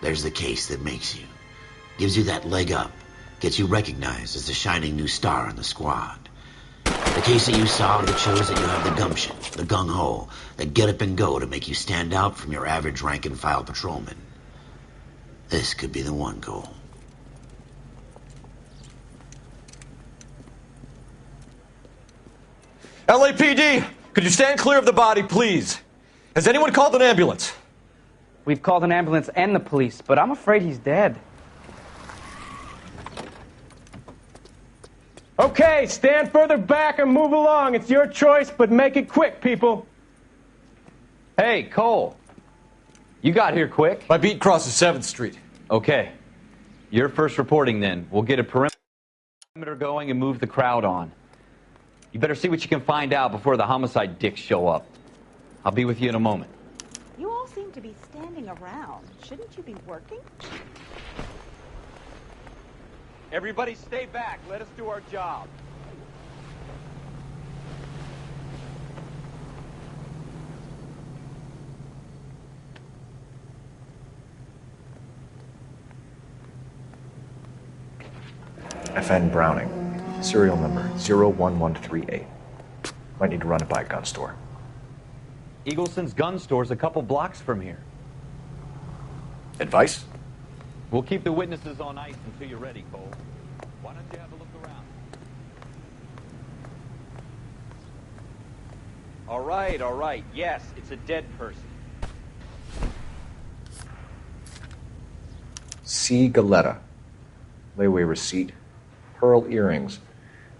There's the case that makes you. Gives you that leg up. Gets you recognized as the shining new star in the squad. The case that you saw that shows that you have the gumption, the gung-ho, the get up and go to make you stand out from your average rank-and-file patrolman. This could be the one goal. LAPD, could you stand clear of the body, please? Has anyone called an ambulance? We've called an ambulance and the police, but I'm afraid he's dead. Okay, stand further back and move along. It's your choice, but make it quick, people. Hey, Cole. You got here quick. My beat crosses 7th Street. Okay. You're first reporting then. We'll get a perimeter going and move the crowd on. You better see what you can find out before the homicide dicks show up. I'll be with you in a moment. You all seem to be standing around. Shouldn't you be working? Everybody stay back. Let us do our job. FN Browning, serial number 01138. Might need to run it by a gun store. Eagleson's gun store's a couple blocks from here. Advice? We'll keep the witnesses on ice until you're ready, Cole. Why don't you have a look around? All right. Yes, it's a dead person. C. Galetta. Layaway receipt. Pearl earrings.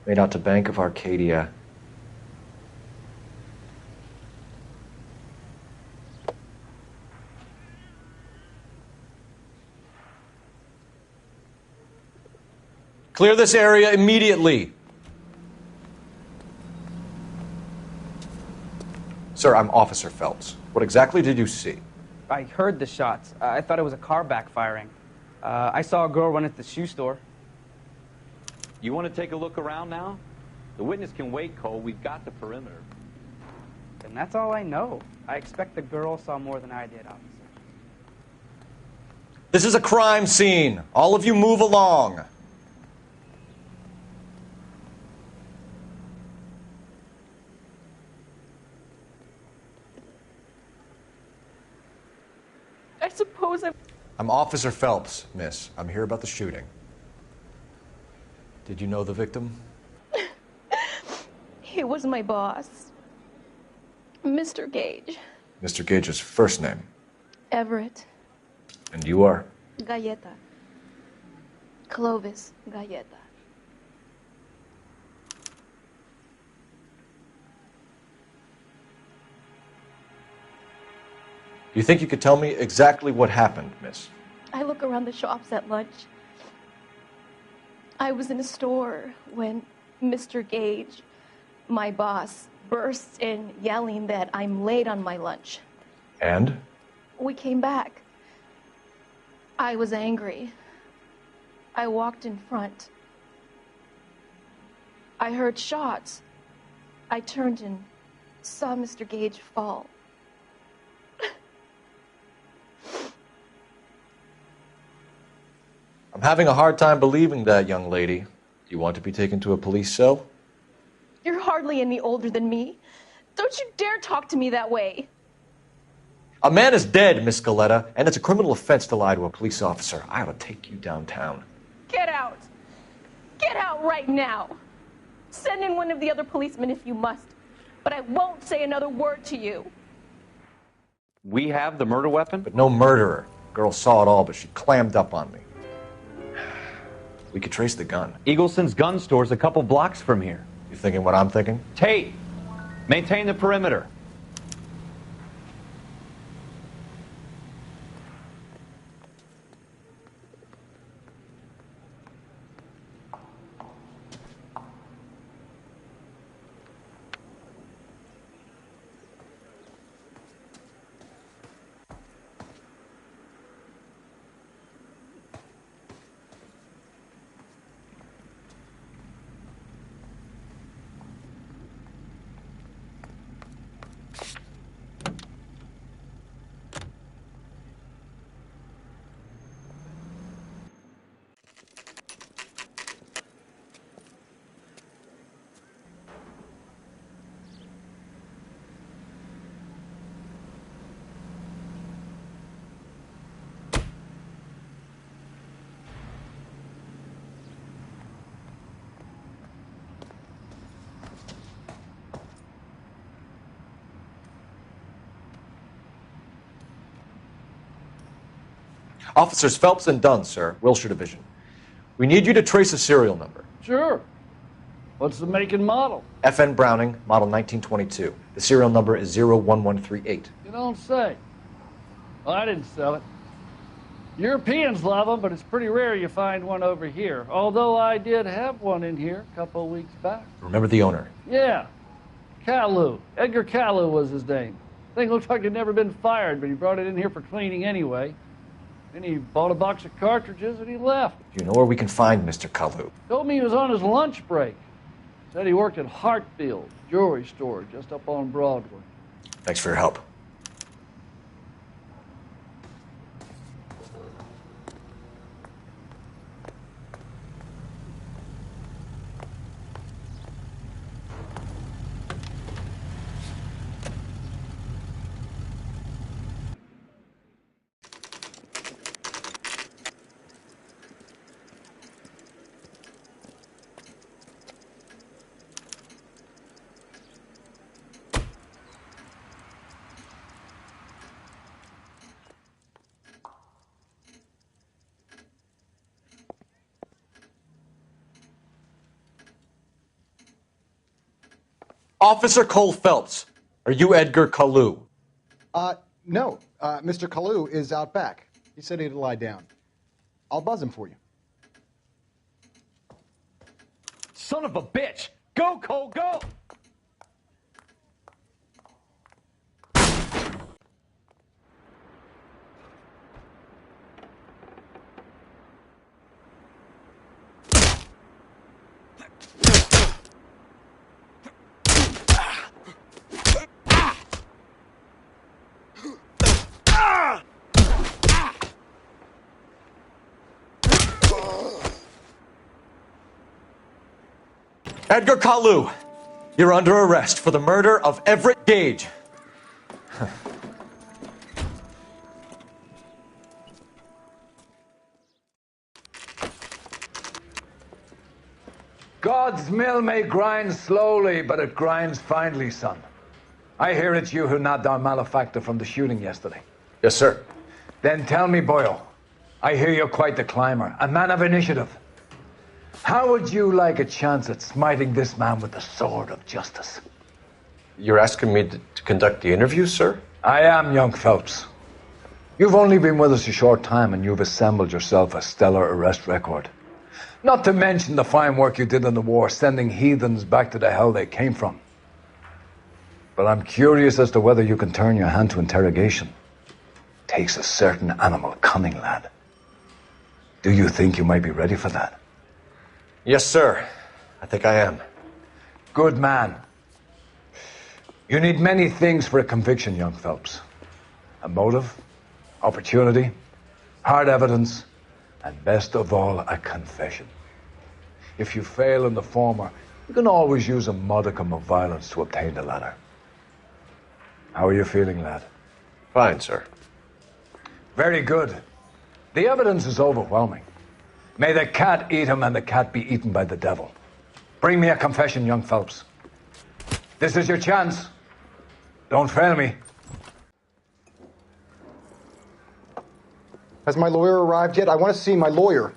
Made out to Bank of Arcadia. Clear this area immediately. Sir, I'm Officer Phelps. What exactly did you see? I heard the shots. I thought it was a car backfiring. I saw a girl run at the shoe store. You want to take a look around now? The witness can wait, Cole. We've got the perimeter. And that's all I know. I expect the girl saw more than I did, officer. This is a crime scene. All of you move along. I suppose I'm Officer Phelps, miss. I'm here about the shooting. Did you know the victim? He was my boss, Mr. Gage. Mr. Gage's first name. Everett. And you are? Galleta. Clovis Galleta. Do you think you could tell me exactly what happened, miss? I look around the shops at lunch. I was in a store when Mr. Gage, my boss, bursts in yelling that I'm late on my lunch. And? We came back. I was angry. I walked in front. I heard shots. I turned and saw Mr. Gage fall. I'm having a hard time believing that, young lady. You want to be taken to a police cell? You're hardly any older than me. Don't you dare talk to me that way. A man is dead, Miss Galetta, and it's a criminal offense to lie to a police officer. I ought to take you downtown. Get out. Get out right now. Send in one of the other policemen if you must, but I won't say another word to you. We have the murder weapon? But no murderer. Girl saw it all, but she clammed up on me. We could trace the gun. Eagleson's gun store's a couple blocks from here. You thinking what I'm thinking? Tate, maintain the perimeter. Officers Phelps and Dunn, sir, Wilshire Division. We need you to trace a serial number. Sure. What's the make and model? FN Browning, model 1922. The serial number is 01138. You don't say. Well, I didn't sell it. Europeans love them, but it's pretty rare you find one over here. Although I did have one in here a couple of weeks back. Remember the owner? Yeah. Kalu. Edgar Kalu was his name. Thing looked like he'd never been fired, but he brought it in here for cleaning anyway. Then he bought a box of cartridges and he left. Do you know where we can find Mr. Kalu? Told me he was on his lunch break. Said he worked at Hartfield's jewelry store just up on Broadway. Thanks for your help. Officer Cole Phelps, are you Edgar Kalu? No. Mr. Kalu is out back. He said he'd lie down. I'll buzz him for you. Son of a bitch! Go, Cole, go! Edgar Kalu, you're under arrest for the murder of Everett Gage. God's mill may grind slowly, but it grinds finely, son. I hear it's you who nabbed our malefactor from the shooting yesterday. Yes, sir. Then tell me, boyo, I hear you're quite the climber, a man of initiative. How would you like a chance at smiting this man with the sword of justice? You're asking me to conduct the interview, sir? I am, young Phelps. You've only been with us a short time and you've assembled yourself a stellar arrest record. Not to mention the fine work you did in the war, sending heathens back to the hell they came from. But I'm curious as to whether you can turn your hand to interrogation. Takes a certain animal cunning, lad. Do you think you might be ready for that? Yes, sir. I think I am. Good man. You need many things for a conviction, young Phelps. A motive, opportunity, hard evidence, and best of all, a confession. If you fail in the former, you can always use a modicum of violence to obtain the latter. How are you feeling, lad? Fine, sir. Very good. The evidence is overwhelming. May the cat eat him and the cat be eaten by the devil. Bring me a confession, young Phelps. This is your chance. Don't fail me. Has my lawyer arrived yet? I want to see my lawyer.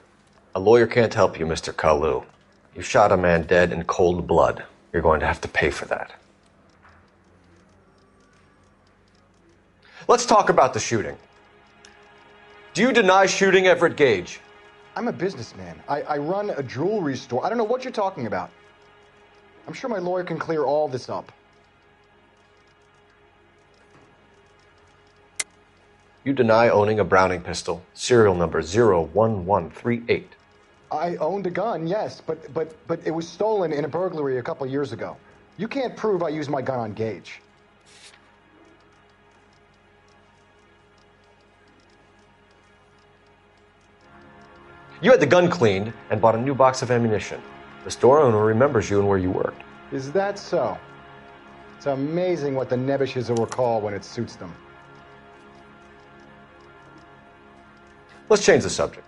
A lawyer can't help you, Mr. Kalu. You shot a man dead in cold blood. You're going to have to pay for that. Let's talk about the shooting. Do you deny shooting Everett Gage? I'm a businessman. I run a jewelry store. I don't know what you're talking about. I'm sure my lawyer can clear all this up. You deny owning a Browning pistol, serial number 01138. I owned a gun, yes, but it was stolen in a burglary a couple years ago. You can't prove I used my gun on Gage. You had the gun cleaned and bought a new box of ammunition. The store owner remembers you and where you worked. Is that so? It's amazing what the nebbishes will recall when it suits them. Let's change the subject.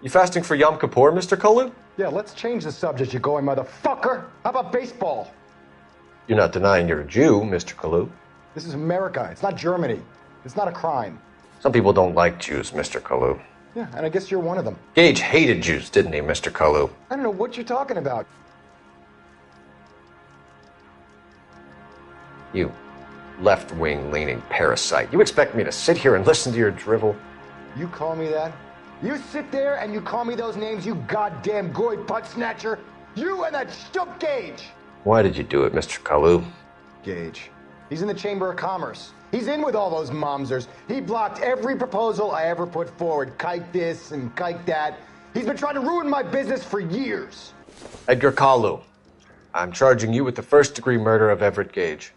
You fasting for Yom Kippur, Mr. Kalu? Yeah, let's change the subject, you going motherfucker. How about baseball? You're not denying you're a Jew, Mr. Kalu. This is America. It's not Germany. It's not a crime. Some people don't like Jews, Mr. Kalu. Yeah, and I guess you're one of them. Gage hated Jews, didn't he, Mr. Kalu? I don't know what you're talking about. You left-wing leaning parasite. You expect me to sit here and listen to your drivel? You call me that? You sit there and you call me those names, you goddamn goy putt snatcher? You and that stump Gage! Why did you do it, Mr. Kalu? Gage. He's in the Chamber of Commerce. He's in with all those momsers. He blocked every proposal I ever put forward. Kike this and kike that. He's been trying to ruin my business for years. Edgar Kalu, I'm charging you with the first-degree murder of Everett Gage.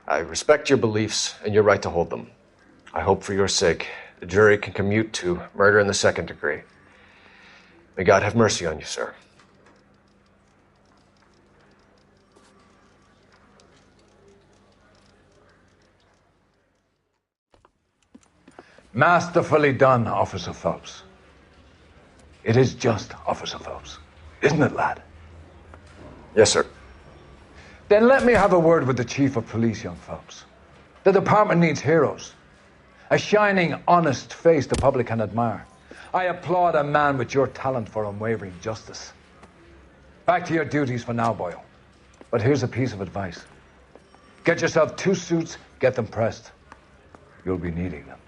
I respect your beliefs and your right to hold them. I hope for your sake the jury can commute to murder in the second degree. May God have mercy on you, sir. Masterfully done, Officer Phelps. It is just Officer Phelps, isn't it, lad? Yes, sir. Then let me have a word with the Chief of Police, young Phelps. The department needs heroes. A shining, honest face the public can admire. I applaud a man with your talent for unwavering justice. Back to your duties for now, Boyle. But here's a piece of advice. Get yourself 2 suits, get them pressed. You'll be needing them.